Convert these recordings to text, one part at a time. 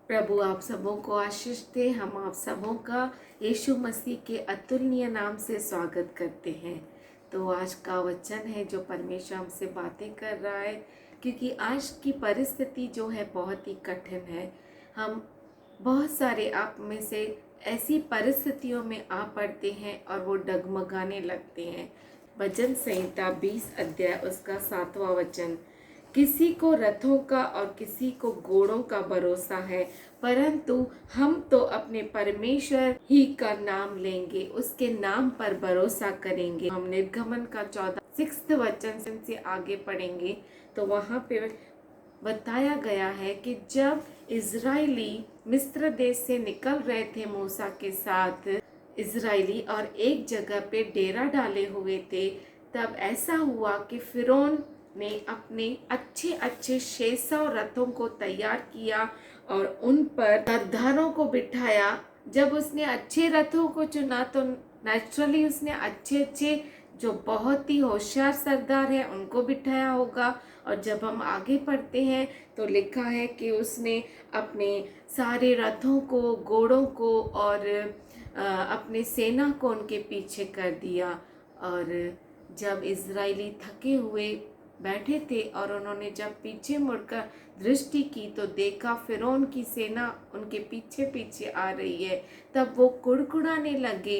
प्रभु आप सबों को आशीष दे। हम आप सबों का यीशु मसीह के अतुलनीय नाम से स्वागत करते हैं। तो आज का वचन है जो परमेश्वर हमसे बातें कर रहा है, क्योंकि आज की परिस्थिति जो है बहुत ही कठिन है। हम बहुत सारे आप में से ऐसी परिस्थितियों में आ पड़ते हैं और वो डगमगाने लगते हैं। भजन संहिता 20 अध्याय उसका 7वां वचन, किसी को रथों का और किसी को घोड़ों का भरोसा है, परंतु हम तो अपने परमेश्वर ही का नाम लेंगे, उसके नाम पर भरोसा करेंगे। हम निर्गमन का 6 वचन से आगे पढ़ेंगे तो वहाँ पे बताया गया है कि जब इजरायली मिस्र देश से निकल रहे थे मूसा के साथ इजरायली और एक जगह पे डेरा डाले हुए थे, तब ऐसा हुआ कि फिरौन ने अपने अच्छे अच्छे 600 रथों को तैयार किया और उन पर सरदारों को बिठाया। जब उसने अच्छे रथों को चुना तो नेचुरली उसने अच्छे अच्छे जो बहुत ही होशियार सरदार हैं उनको बिठाया होगा। और जब हम आगे पढ़ते हैं तो लिखा है कि उसने अपने सारे रथों को, घोड़ों को और अपने सेना को उनके पीछे कर दिया। और जब इजरायली थके हुए बैठे थे और उन्होंने जब पीछे मुड़कर दृष्टि की तो देखा फिरौन की सेना उनके पीछे पीछे आ रही है, तब वो कुड़कुड़ाने लगे,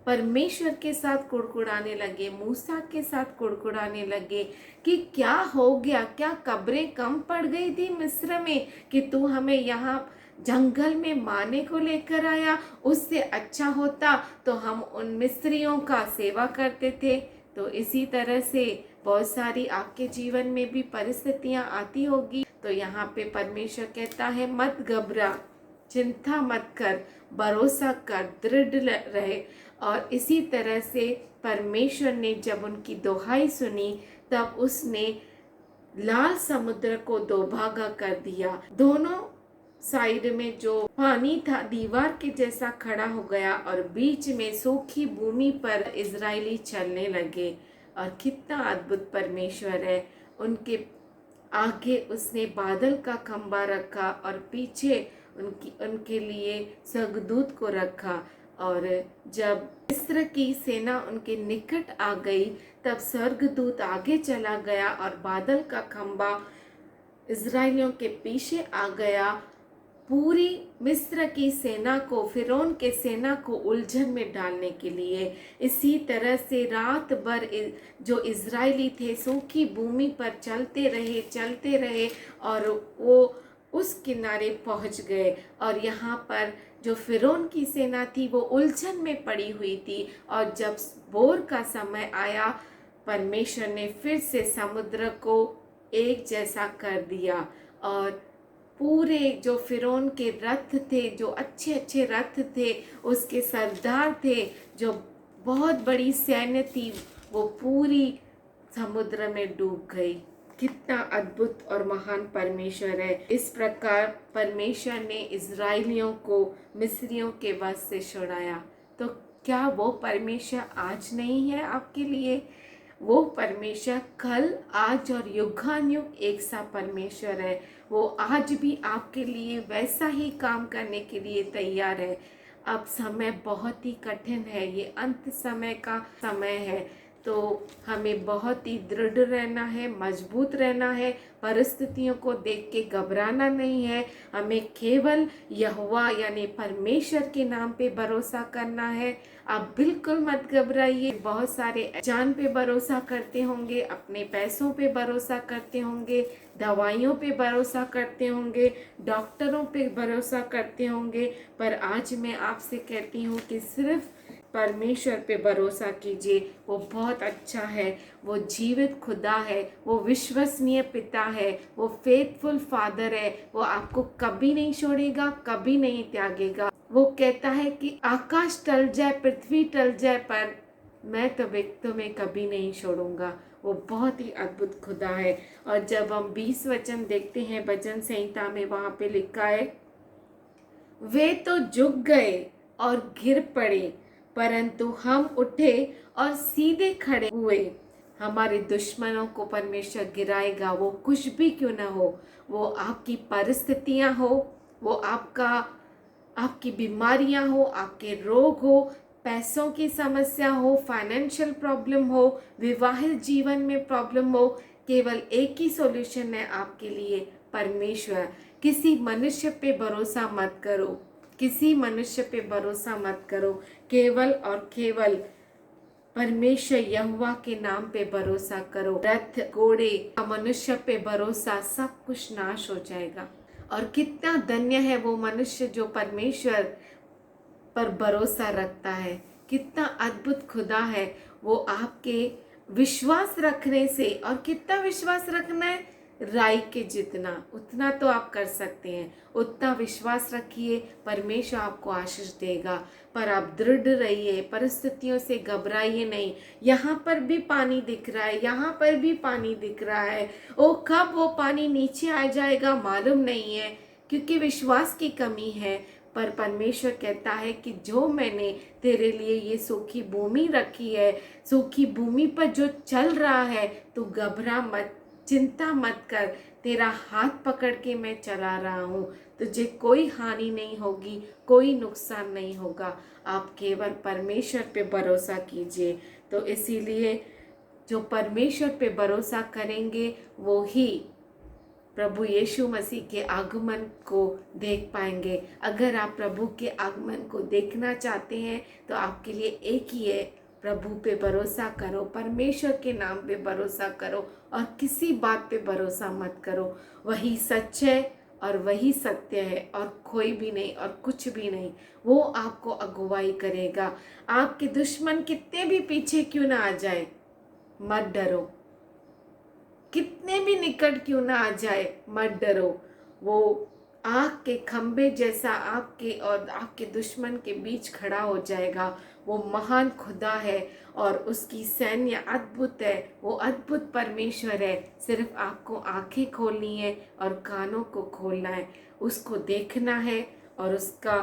परमेश्वर के साथ कुड़कुड़ाने लगे, मूसा के साथ कुड़कुड़ाने लगे कि क्या हो गया, क्या कब्रें कम पड़ गई थी मिस्र में कि तू हमें यहाँ जंगल में मारने को लेकर आया। उससे अच्छा होता तो हम उन मिस्रियों का सेवा करते थे। तो इसी तरह से बहुत सारी आपके जीवन में भी परिस्थितियां आती होगी। तो यहाँ पे परमेश्वर कहता है मत घबरा, चिंता मत कर, भरोसा कर, दृढ़ रहे। और इसी तरह से परमेश्वर ने जब उनकी दोहाई सुनी तब उसने लाल समुद्र को दो भागा कर दिया। दोनों साइड में जो पानी था दीवार के जैसा खड़ा हो गया और बीच में सूखी भूमि पर इजरायली चलने लगे। और कितना अद्भुत परमेश्वर है। उनके आगे उसने बादल का खंबा रखा और पीछे उनके लिए स्वर्गदूत को रखा। और जब मिस्र की सेना उनके निकट आ गई तब स्वर्गदूत आगे चला गया और बादल का खंबा इजरायलियों के पीछे आ गया, पूरी मिस्र की सेना को, फिरौन के सेना को उलझन में डालने के लिए। इसी तरह से रात भर जो इजरायली थे सूखी भूमि पर चलते रहे और वो उस किनारे पहुंच गए। और यहाँ पर जो फिरौन की सेना थी वो उलझन में पड़ी हुई थी। और जब भोर का समय आया परमेश्वर ने फिर से समुद्र को एक जैसा कर दिया और पूरे जो फिरौन के रथ थे, जो अच्छे अच्छे रथ थे, उसके सरदार थे, जो बहुत बड़ी सैन्य थी, वो पूरी समुद्र में डूब गई। कितना अद्भुत और महान परमेश्वर है। इस प्रकार परमेश्वर ने इजरायलियों को मिस्रियों के वश से छुड़ाया। तो क्या वो परमेश्वर आज नहीं है आपके लिए? वो परमेश्वर कल, आज और युगानुयुग एक सा परमेश्वर है। वो आज भी आपके लिए वैसा ही काम करने के लिए तैयार है। अब समय बहुत ही कठिन है, ये अंत समय का समय है, तो हमें बहुत ही दृढ़ रहना है, मजबूत रहना है, परिस्थितियों को देख के घबराना नहीं है। हमें केवल यहोवा यानी परमेश्वर के नाम पे भरोसा करना है। आप बिल्कुल मत घबराइए। बहुत सारे जान पे भरोसा करते होंगे, अपने पैसों पे भरोसा करते होंगे, दवाइयों पे भरोसा करते होंगे, डॉक्टरों पे भरोसा करते होंगे, पर आज मैं आपसे कहती हूँ कि सिर्फ परमेश्वर पे भरोसा कीजिए। वो बहुत अच्छा है, वो जीवित खुदा है, वो विश्वसनीय पिता है, वो फेथफुल फादर है। वो आपको कभी नहीं छोड़ेगा, कभी नहीं त्यागेगा। वो कहता है कि आकाश टल जाए, पृथ्वी टल जाए, पर मैं तुम्हें कभी नहीं छोड़ूंगा। वो बहुत ही अद्भुत खुदा है। और जब हम 20 वचन देखते हैं भजन संहिता में, वहां पे लिखा है, वे तो झुक गए और गिर पड़े, परंतु हम उठे और सीधे खड़े हुए। हमारे दुश्मनों को परमेश्वर गिराएगा, वो कुछ भी क्यों ना हो। वो आपकी परिस्थितियां हो, वो आपकी बीमारियां हो, आपके रोग हो, पैसों की समस्या हो, फाइनेंशियल प्रॉब्लम हो, विवाहित जीवन में प्रॉब्लम हो, केवल एक ही सॉल्यूशन है आपके लिए, परमेश्वर। किसी मनुष्य पे भरोसा मत करो, किसी मनुष्य पे भरोसा मत करो, केवल और केवल परमेश्वर यहोवा के नाम पे भरोसा करो। रथ घोड़े मनुष्य पे भरोसा, सब कुछ नाश हो जाएगा। और कितना धन्य है वो मनुष्य जो परमेश्वर पर भरोसा रखता है। कितना अद्भुत खुदा है वो आपके विश्वास रखने से। और कितना विश्वास रखना है, राई के जितना, उतना तो आप कर सकते हैं, उतना विश्वास रखिए, परमेश्वर आपको आशीष देगा। पर आप दृढ़ रहिए, परिस्थितियों से घबराइए नहीं। यहाँ पर भी पानी दिख रहा है, यहाँ पर भी पानी दिख रहा है, ओ कब वो पानी नीचे आ जाएगा मालूम नहीं है, क्योंकि विश्वास की कमी है। पर परमेश्वर कहता है कि जो मैंने तेरे लिए ये सूखी भूमि रखी है, सूखी भूमि पर जो चल रहा है, तू घबरा मत, चिंता मत कर, तेरा हाथ पकड़ के मैं चला रहा हूँ, तुझे कोई हानि नहीं होगी, कोई नुकसान नहीं होगा। आप केवल परमेश्वर पे भरोसा कीजिए। तो इसीलिए जो परमेश्वर पे भरोसा करेंगे वो ही प्रभु यीशु मसीह के आगमन को देख पाएंगे। अगर आप प्रभु के आगमन को देखना चाहते हैं तो आपके लिए एक ही है, प्रभु पे भरोसा करो, परमेश्वर के नाम पे भरोसा करो और किसी बात पे भरोसा मत करो। वही सच है और वही सत्य है और कोई भी नहीं और कुछ भी नहीं। वो आपको अगुवाई करेगा। आपके दुश्मन कितने भी पीछे क्यों ना आ जाए, मत डरो, कितने भी निकट क्यों ना आ जाए, मत डरो। वो आग के खंबे जैसा आपके और आपके दुश्मन के बीच खड़ा हो जाएगा। वो महान खुदा है और उसकी सैन्य अद्भुत है। वो अद्भुत परमेश्वर है। सिर्फ आपको आंखें खोलनी है और कानों को खोलना है, उसको देखना है और उसका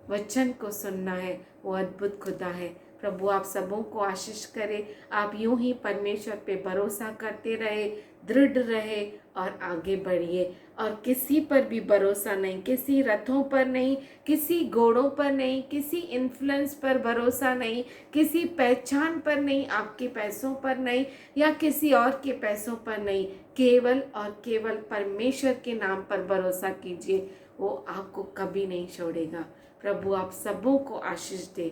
वचन को सुनना है। वो अद्भुत खुदा है। प्रभु आप सबों को आशीष करे। आप यूं ही परमेश्वर पे भरोसा करते रहे, दृढ़ रहे और आगे बढ़िए। और किसी पर भी भरोसा नहीं, किसी रथों पर नहीं, किसी घोड़ों पर नहीं, किसी इन्फ्लुएंस पर भरोसा नहीं, किसी पहचान पर नहीं, आपके पैसों पर नहीं या किसी और के पैसों पर नहीं, केवल और केवल परमेश्वर के नाम पर भरोसा कीजिए। वो आपको कभी नहीं छोड़ेगा। प्रभु आप सबों को आशीष दे।